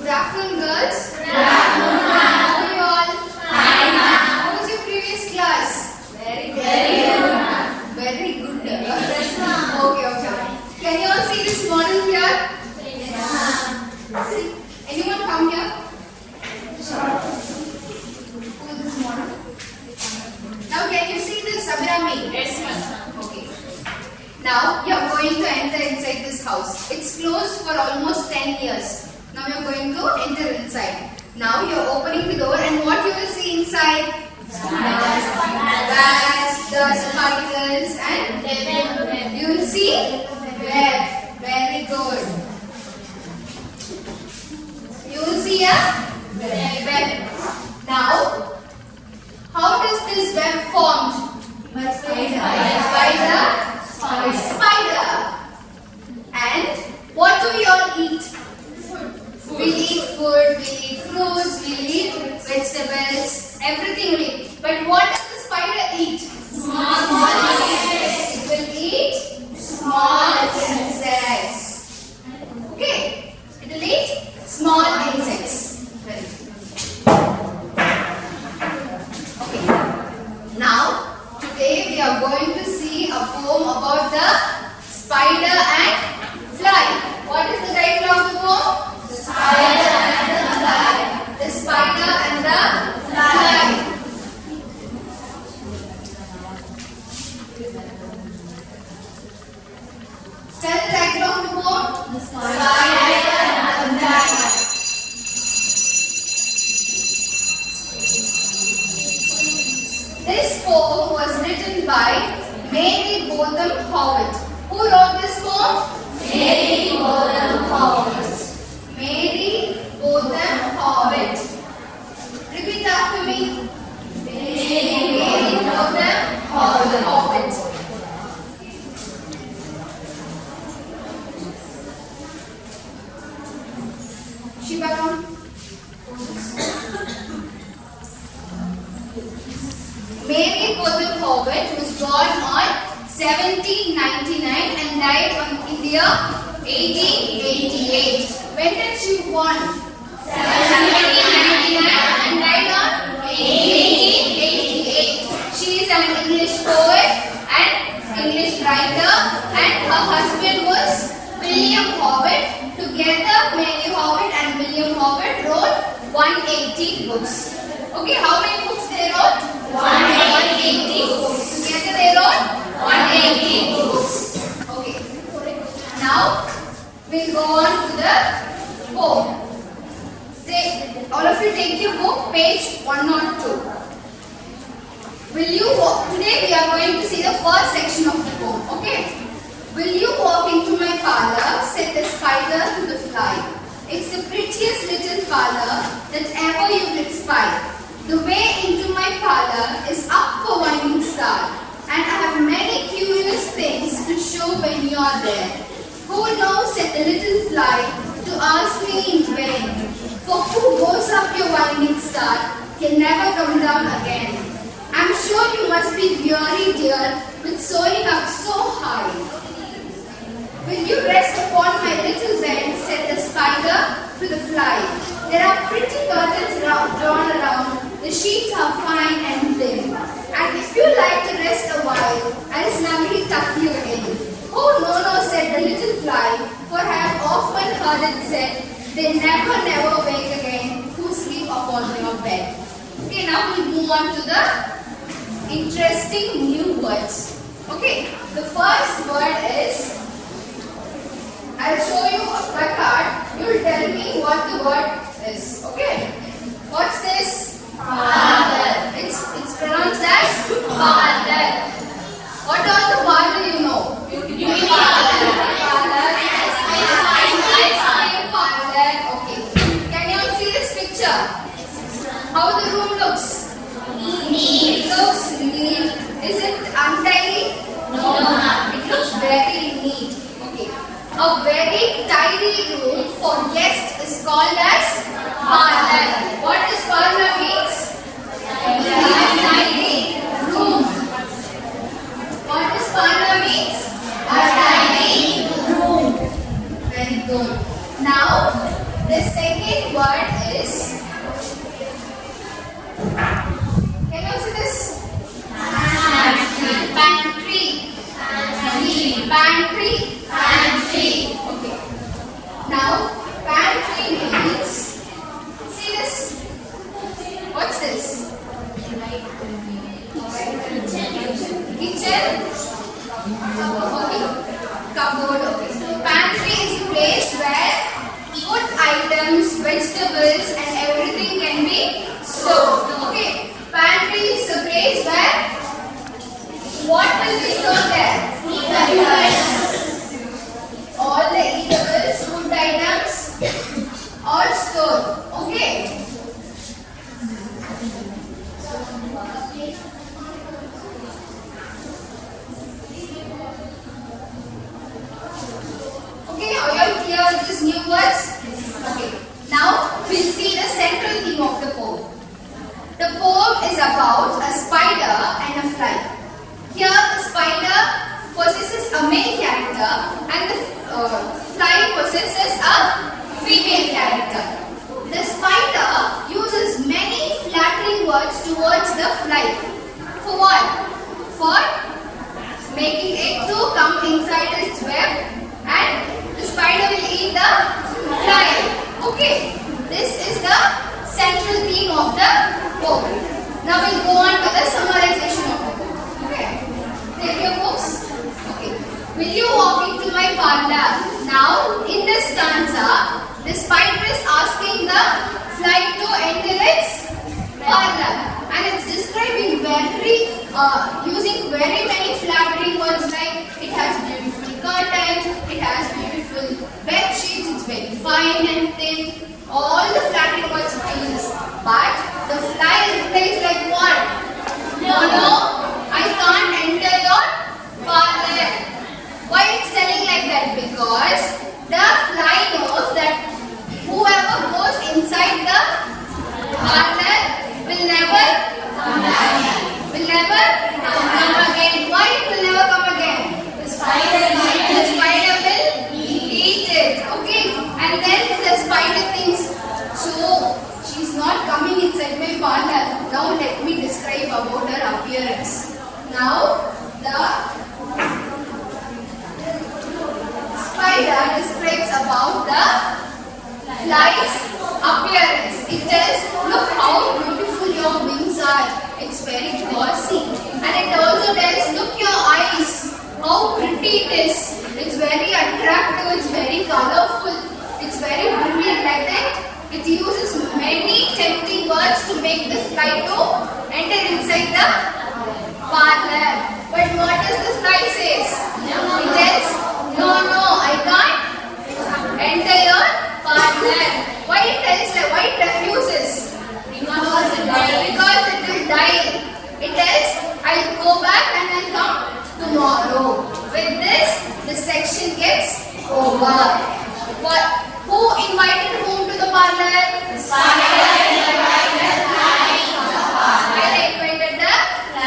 afternoon, girls. Good afternoon, ma'am. How are you all? Fine, ma'am. How was your previous class? Very good, ma'am. Very good. Yes, ma'am. Okay. Can you all see this model here? Yes, ma'am. See, anyone come here? Who is this model? Now, can you see this Abhirami? Yes, ma'am. Okay. Now, you are going to enter inside this house. It's closed for almost 10 years. Now you are going to enter inside. Now you are opening the door and what you will see inside? Bats, dust particles and you will see web. Very good. You will see a web. Now, how does this web formed? By the spider. And what do you all eat? We eat food, we eat fruits, we eat vegetables, everything we eat. But what does the spider eat? Small insects. It will eat small insects. Okay? It will eat small insects. Okay. Now, today we are going to see a poem about the spider and fly. What is the title of the poem? The spider and the fly. The spider and the fly. Tell the title of the poem. The spider and the fly. This poem was written by Mary Botham Howitt. Who wrote this poem? Mary Botham Howitt. Mary Botham Howitt. Repeat after me. Mary Botham Howitt. Shiva, come. Mary Botham Howitt was born on 1799 and died in the year 1888. When did she born? 1799 and died on 1888. She is an English poet and English writer and her husband was William Howitt. Together Mary Howitt and William Howitt wrote 180 books. Okay, how many books they wrote? 180 books. Together they wrote 180 books. Okay. Now we'll go on to the poem. All of you take your book, page 102. Will you walk? Today we are going to see the first section of the poem. Okay. Will you walk into my parlor? Said the spider to the fly. It's the prettiest little parlor that ever you did spy. The way into my parlor is up a winding star, and I have many curious things to show when you are there. Who knows, said the little fly, to ask me in vain. For who goes up your winding star can never come down again. I'm sure you must be weary, dear, with soaring up so high. Will you rest upon my little bed, said the spider to the fly. There are pretty curtains drawn around. The sheets are fine and thin. And if you like to rest a while, I'll snugly tuck you in. Oh, no, said the little fly, for I have often heard it said, they never wake again who sleep upon your bed. Okay, now we'll move on to the interesting new words. Okay, the first word is, I'll show you a placard. You'll tell me what the word is. Okay, what's this? Father. It's pronounced as father. What are the father you know? Beauty father. Father. Okay. Can you all see this picture? How the room looks? Neat. It looks neat. Is it untidy? No. It looks very neat. Okay. A very tidy room for guests is called as parlor. What does parlor means? Tidy room. What does parlor means? A tidy room. Very good. Now, the second word What's this? Kitchen? Okay. Cupboard. Okay. Pantry is a place where food items, vegetables and everything can be stored. Okay. Pantry is a place where what will be stored there? All the eatables, food items are stored. Okay. Okay, are you all clear with these new words? Okay. Now we'll see the central theme of the poem. The poem is about a spider and a fly. Here the spider possesses a male character and the fly possesses a female character. The spider uses many flattering words towards the fly. For what? For making it to come inside its web and the spider will eat the fly. Okay, this is the central theme of the poem. Now we'll go on to the summarization of the poem. Okay, take your books. Okay, will you walk into my parlor? Now in this stanza, the spider is asking the fly to enter its parlor, and it's describing using very many flattering words like it has beautiful curtains, it has beautiful bed sheets, it's very fine and thin. All the flattering words it uses. But the fly replies like what? No, I can't enter your parlor. Why it's telling like that? Because the fly knows that whoever goes inside the parlor will never come again. Why it will never come again? The spider will eat it. Okay, and then the spider thinks, so she's not coming inside my parlor. Now let me describe about her appearance. Now the spider describes about the fly's appearance. It says, look how beautiful your wings are. It's very glossy. And it also tells, look your eyes, how pretty it is. It's very attractive, it's very colorful, it's very brilliant like that. It uses many tempting words to make the fly to enter inside the parlor. But what does the fly says? It says, no, I can't enter your parlor. Why it tells that? Why it refuses? Because it will die. It tells, I'll go back and I'll come tomorrow. With this, the section gets over. Who invited whom to the parlor? The spider invited the fly to the parlor. Spider invited the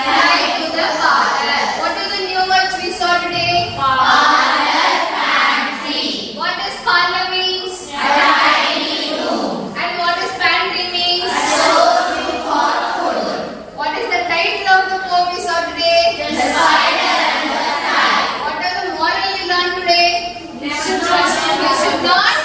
fly to the parlor. What are the new words we saw today? Parlor, pantry. What does parlor means? A tiny room. And what does pantry means? A storeroom for food. What is the title of the poem we saw today? The spider and the fly. What are the moral you learned today? We should not